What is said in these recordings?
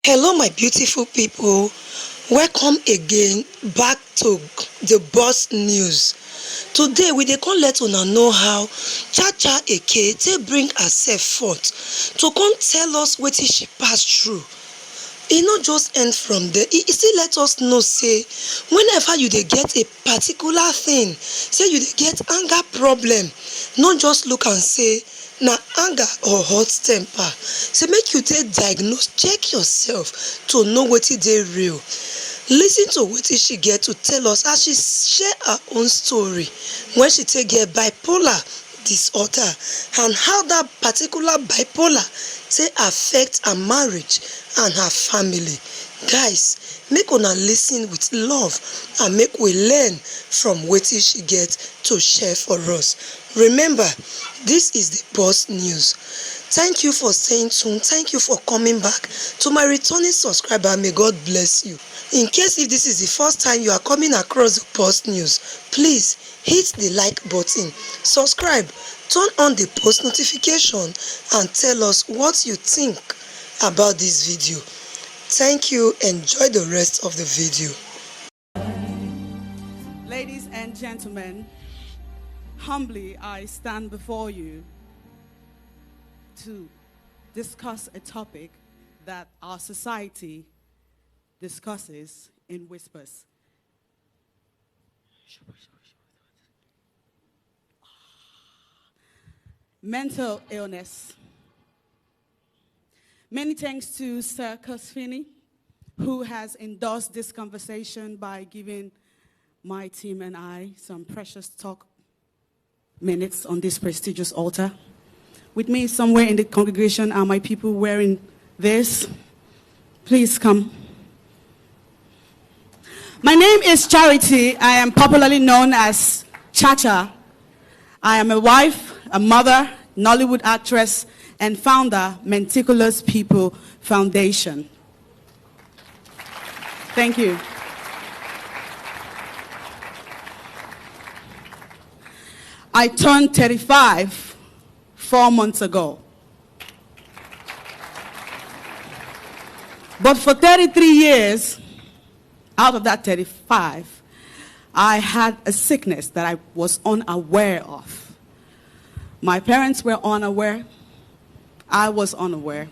Hello, my beautiful people. Welcome again back to the Boss News. Today, we dey come let una know how Chacha Eke take bring herself forth to come tell us wetin she pass through. E no just end from there. E still let us know say whenever you dey get a particular thing, say you dey get anger problem, no just look am say na anger or hot temper. Say make you take diagnose, check yourself to know wetin dey real. Listen to wetin she get to tell us as she share her own story when she take get bipolar disorder and how that particular bipolar say affect her marriage and her family. Guys, make una listen with love and make we learn from wetin she get to share for us. Remember, this is the Boss News. Thank you for staying tuned. Thank you for coming back. To my returning subscriber, may God bless you. In case if this is the first time you are coming across the Boss News, please hit the like button, subscribe, turn on the post notification, and tell us what you think about this video. Thank you. Enjoy the rest of the video. Ladies and gentlemen, humbly I stand before you to discuss a topic that our society discusses in whispers. Mental illness. Many thanks to Sir Cosfini, who has endorsed this conversation by giving my team and I some precious talk minutes on this prestigious altar. With me somewhere in the congregation are my people wearing this. Please come. My name is Charity. I am popularly known as Chacha. I am a wife, a mother, Nollywood actress, and founder, Meticulous People Foundation. Thank you. I turned 35 4 months ago. But for 33 years, out of that 35, I had a sickness that I was unaware of. My parents were unaware. I was unaware.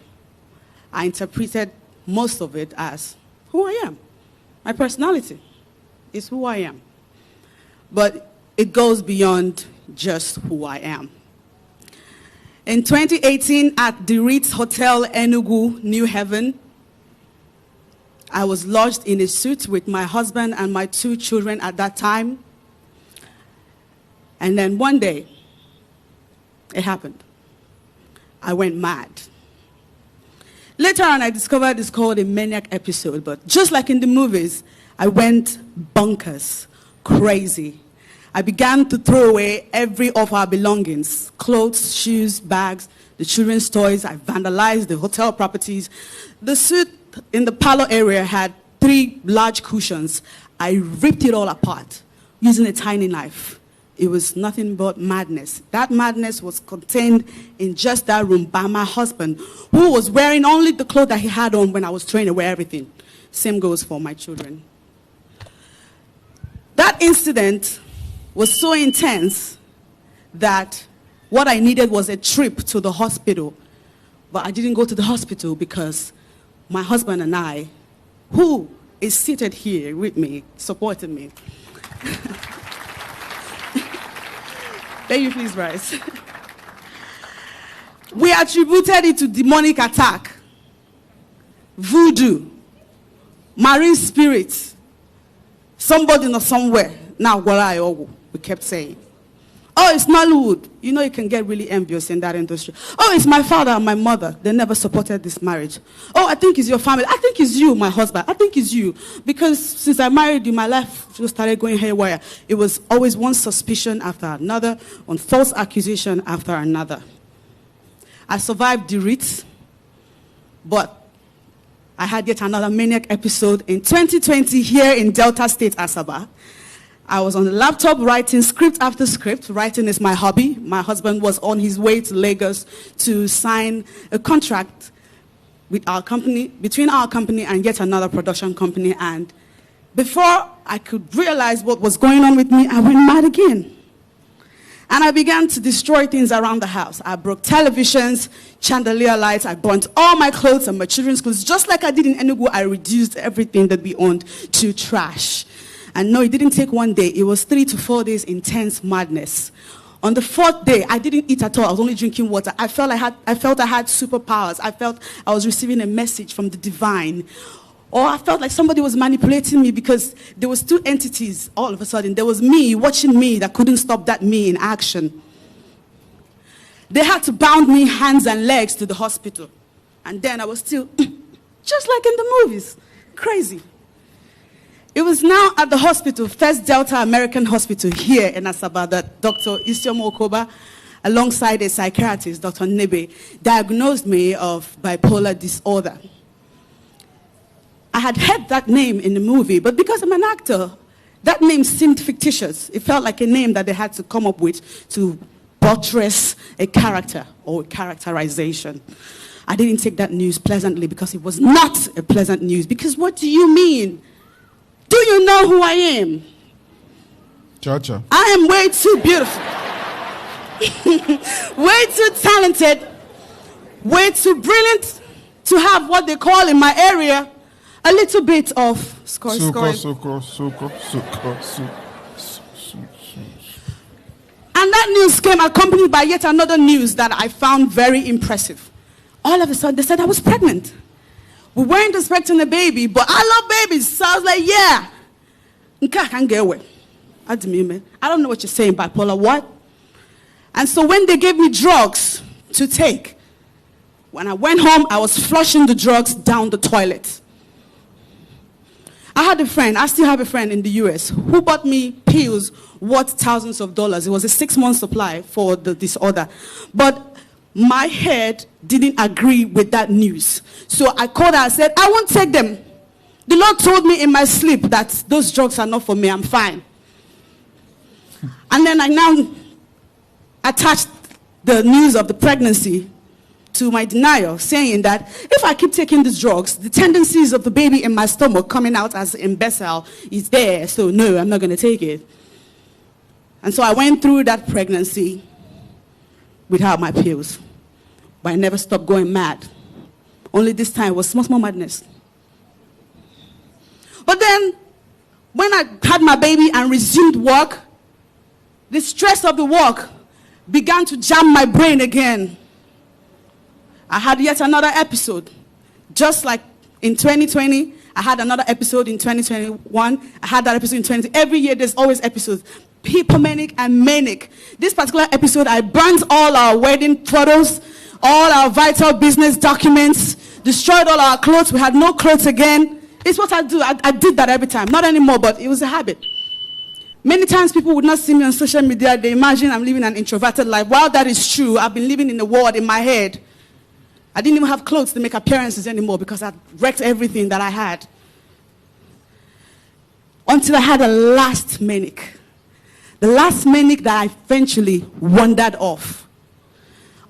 I interpreted most of it as who I am. My personality is who I am. But it goes beyond just who I am. In 2018, at the Ritz Hotel Enugu, New Haven, I was lodged in a suite with my husband and my 2 children at that time. And then one day, it happened. I went mad. Later on, I discovered it's called a maniac episode, but just like in the movies, I went bonkers, crazy. I began to throw away every of our belongings, clothes, shoes, bags, the children's toys. I vandalized the hotel properties. The suite in the parlor area had 3 large cushions. I ripped it all apart using a tiny knife. It was nothing but madness. That madness was contained in just that room by my husband, who was wearing only the clothes that he had on when I was throwing away everything. Same goes for my children. That incident was so intense that what I needed was a trip to the hospital. But I didn't go to the hospital because my husband and I, who is seated here with me, supported me. Can you please rise? We attributed it to demonic attack, voodoo, marine spirits, somebody not somewhere. Now, we kept saying. Oh, it's Nollywood. You know, you can get really envious in that industry. Oh, it's my father and my mother. They never supported this marriage. Oh, I think it's your family. I think it's you, my husband. I think it's you. Because since I married you, my life just started going haywire. It was always one suspicion after another, one false accusation after another. I survived the Ritz, but I had yet another maniac episode in 2020 here in Delta State, Asaba. I was on the laptop writing script after script. Writing is my hobby. My husband was on his way to Lagos to sign a contract with our company, between our company and yet another production company, and before I could realize what was going on with me, I went mad again. And I began to destroy things around the house. I broke televisions, chandelier lights, I burnt all my clothes and my children's clothes. Just like I did in Enugu, I reduced everything that we owned to trash. And no, it didn't take one day. It was 3 to 4 days intense madness. On the 4th day, I didn't eat at all. I was only drinking water. I felt I had superpowers. I felt I was receiving a message from the divine. Or I felt like somebody was manipulating me because there was 2 entities all of a sudden. There was me watching me that couldn't stop that me in action. They had to bound me hands and legs to the hospital. And then I was still, just like in the movies, crazy. It was now at the hospital, First Delta American Hospital here in Asaba, that Dr. Isioma Okoba, alongside a psychiatrist, Dr. Nebe, diagnosed me of bipolar disorder. I had heard that name in the movie, but because I'm an actor, that name seemed fictitious. It felt like a name that they had to come up with to buttress a character or a characterization. I didn't take that news pleasantly because it was not a pleasant news. Because what do you mean? Do you know who I am? Chacha. I am way too beautiful, way too talented, way too brilliant to have what they call in my area a little bit of scoring. And that news came accompanied by yet another news that I found very impressive. All of a sudden, they said I was pregnant. We weren't expecting a baby, but I love babies. So I was like, yeah. I can't get away. I don't know what you're saying, bipolar, what? And so when they gave me drugs to take, when I went home, I was flushing the drugs down the toilet. I had a friend, I still have a friend in the US, who bought me pills worth thousands of dollars. It was a 6-month supply for the disorder. But my head didn't agree with that news. So I called her and said, I won't take them. The Lord told me in my sleep that those drugs are not for me, I'm fine. And then I now attached the news of the pregnancy to my denial, saying that if I keep taking these drugs, the tendencies of the baby in my stomach coming out as imbecile is there, so no, I'm not going to take it. And so I went through that pregnancy without my pills, but I never stopped going mad. Only this time it was small madness. But then, when I had my baby and resumed work, the stress of the work began to jam my brain again. I had yet another episode. Just like in 2020, I had another episode in 2021. I had that episode in 2020. Every year there's always episodes. Hypomanic and manic. This particular episode, I burnt all our wedding photos, all our vital business documents, destroyed all our clothes. We had no clothes again. It's what I do. I did that every time. Not anymore, but it was a habit. Many times people would not see me on social media. They imagine I'm living an introverted life. While that is true, I've been living in a world in my head. I didn't even have clothes to make appearances anymore because I'd wrecked everything that I had. Until I had a last manic. The last manic that I eventually wandered off.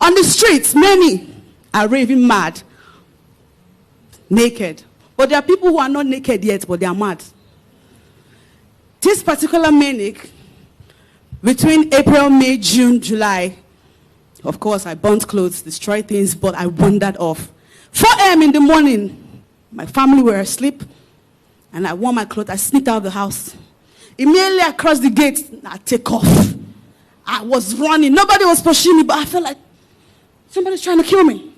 On the streets, many are raving mad, naked. But there are people who are not naked yet, but they are mad. This particular manic, between April, May, June, July, of course, I burnt clothes, destroyed things, but I wandered off. 4 a.m. in the morning, my family were asleep, and I wore my clothes. I sneaked out of the house. Immediately across the gate, I take off. I was running. Nobody was pursuing me, but I felt like somebody's trying to kill me.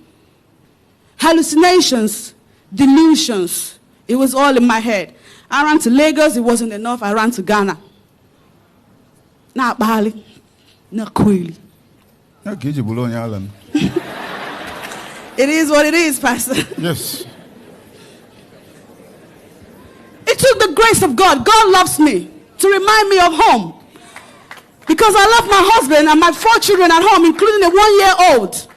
Hallucinations, delusions. It was all in my head. I ran to Lagos. It wasn't enough. I ran to Ghana. Not Bali. Not Kweli. It is what it is, Pastor. Yes. It took the grace of God. God loves me to remind me of home. Because I love my husband and my 4 children at home, including a 1-year-old.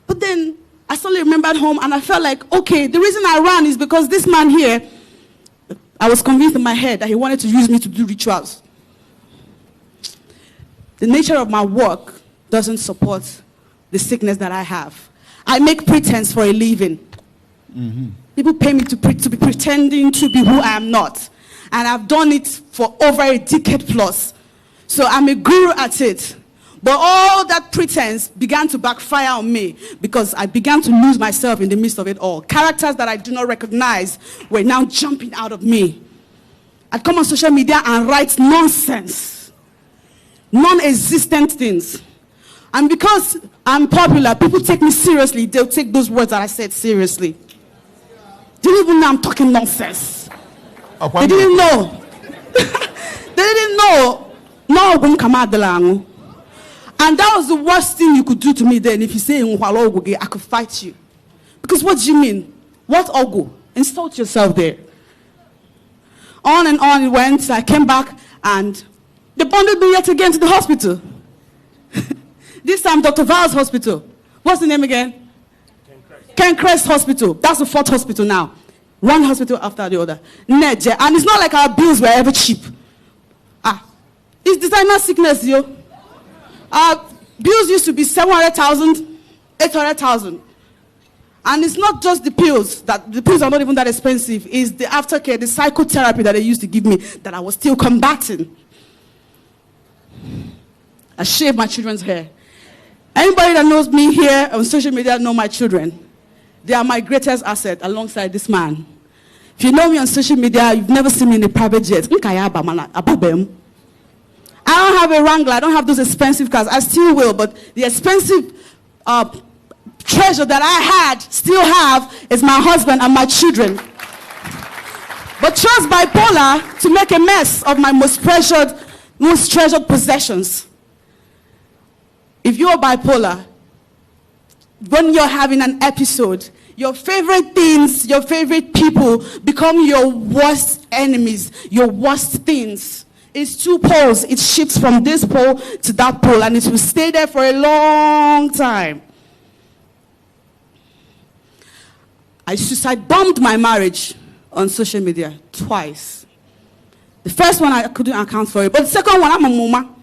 But then I suddenly remembered home and I felt like, okay, the reason I ran is because this man here, I was convinced in my head that he wanted to use me to do rituals. The nature of my work doesn't support the sickness that I have. I make pretense for a living. People pay me to be pretending to be who I am not. And I've done it for over a decade plus. So I'm a guru at it. But all that pretense began to backfire on me because I began to lose myself in the midst of it all. Characters that I do not recognize were now jumping out of me. I'd come on social media and write nonsense, non-existent things. And because I'm popular, people take me seriously. They'll take those words that I said seriously. They didn't even know I'm talking nonsense. They didn't know. They didn't know. No, and that was the worst thing you could do to me then. If you say I could fight you. Because what do you mean? What ogu? Insult yourself there. On and on it went. I came back and they bonded me yet again to the hospital. This time Dr. Val's hospital. What's the name again? Ken Crest Hospital. That's the 4th hospital now. One hospital after the other. And it's not like our bills were ever cheap. It's designer sickness, yo. Our bills used to be 700,000, 800,000. And it's not just the pills. The pills are not even that expensive. It's the aftercare, the psychotherapy that they used to give me that I was still combating. I shaved my children's hair. Anybody that knows me here on social media know my children. They are my greatest asset alongside this man. If you know me on social media, you've never seen me in a private jet. I don't have a Wrangler. I don't have those expensive cars. I still will, but the expensive treasure that I still have, is my husband and my children. But chose bipolar to make a mess of my most treasured possessions. If you're bipolar, when you're having an episode, your favorite things, your favorite people become your worst enemies, your worst things. It's 2 poles. It shifts from this pole to that pole, and it will stay there for a long time. I suicide bombed my marriage on social media twice. The first one I couldn't account for it, but the second one I'm a mama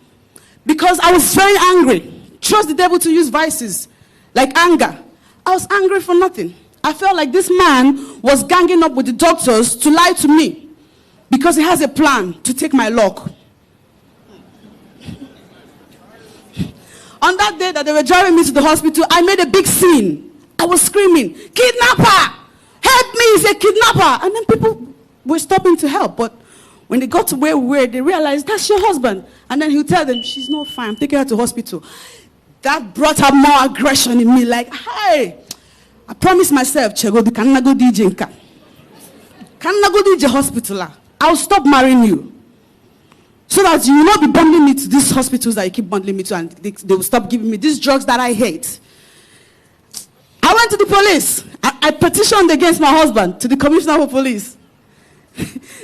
because I was very angry. Trust the devil to use vices like anger. I was angry for nothing. I felt like this man was ganging up with the doctors to lie to me. Because he has a plan to take my luck. On that day that they were driving me to the hospital, I made a big scene. I was screaming, "Kidnapper! Help me, he's a kidnapper!" And then people were stopping to help. But when they got to where we were, they realized, that's your husband. And then he'll tell them, she's not fine, I'm taking her to hospital. That brought up more aggression in me, like, hey, I promised myself, Chego, the can go DJ nka. Can go DJ hospital. I'll stop marrying you. So that you will not be bundling me to these hospitals that you keep bundling me to, and they will stop giving me these drugs that I hate. I went to the police. I petitioned against my husband to the commissioner of police.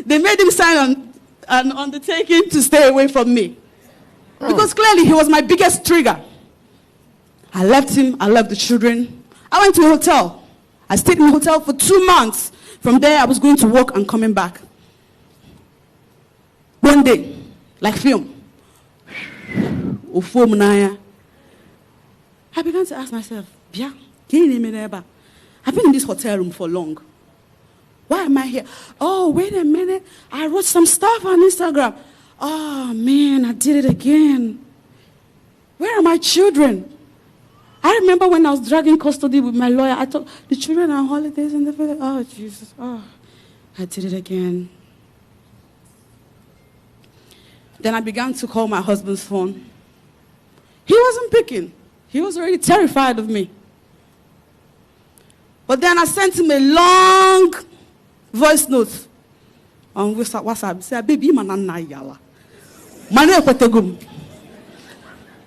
They made him sign an undertaking to stay away from me. Because clearly he was my biggest trigger. I left him. I left the children. I went to a hotel. I stayed in the hotel for 2 months. From there, I was going to work and coming back. One day, like film, I began to ask myself, I've been in this hotel room for long. Why am I here? Oh, wait a minute. I wrote some stuff on Instagram. Oh, man, I did it again. Where are my children? I remember when I was dragging custody with my lawyer, I thought, the children are on holidays and the oh, Jesus. Oh, I did it again. Then I began to call my husband's phone. He wasn't picking. He was already terrified of me. But then I sent him a long voice note on WhatsApp. He said, baby,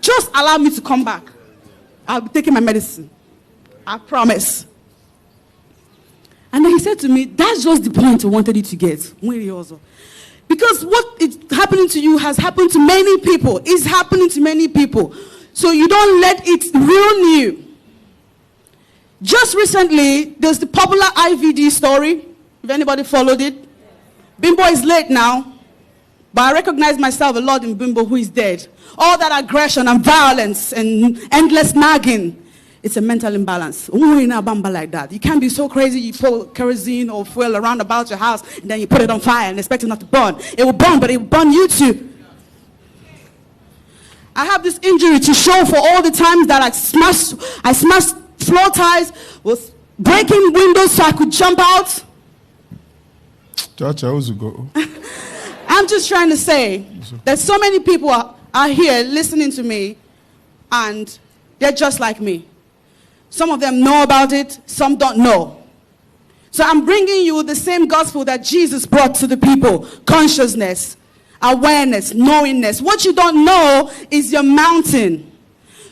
just allow me to come back. I'll be taking my medicine. I promise. And then he said to me, that's just the point I wanted you to get. Because what is happening to you has happened to many people. It's happening to many people. So you don't let it ruin you. Just recently, there's the popular IVD story. If anybody followed it. Bimbo is late now. But I recognize myself a lot in Bimbo, who is dead. All that aggression and violence and endless nagging It's a mental imbalance. Like that. You can't be so crazy you pour kerosene or fuel around about your house and then you put it on fire and expect it not to burn. It will burn, but it will burn you too. I have this injury to show for all the times that I smashed floor tiles, was breaking windows so I could jump out. Chacha, how's it go? I'm just trying to say that so many people are here listening to me and they're just like me. Some of them know about it, some don't know. So I'm bringing you the same gospel that Jesus brought to the people. Consciousness, awareness, knowingness. What you don't know is your mountain.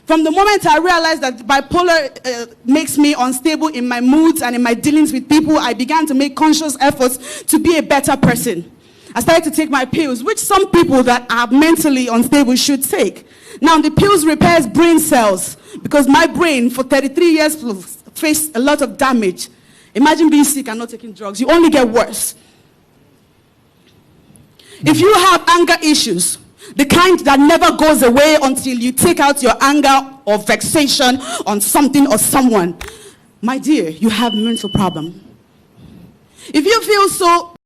From the moment I realized that bipolar makes me unstable in my moods and in my dealings with people, I began to make conscious efforts to be a better person. I started to take my pills, which some people that are mentally unstable should take. Now, the pills repairs brain cells because my brain for 33 years faced a lot of damage. Imagine being sick and not taking drugs. You only get worse. If you have anger issues, the kind that never goes away until you take out your anger or vexation on something or someone, my dear, you have a mental problem. If you feel so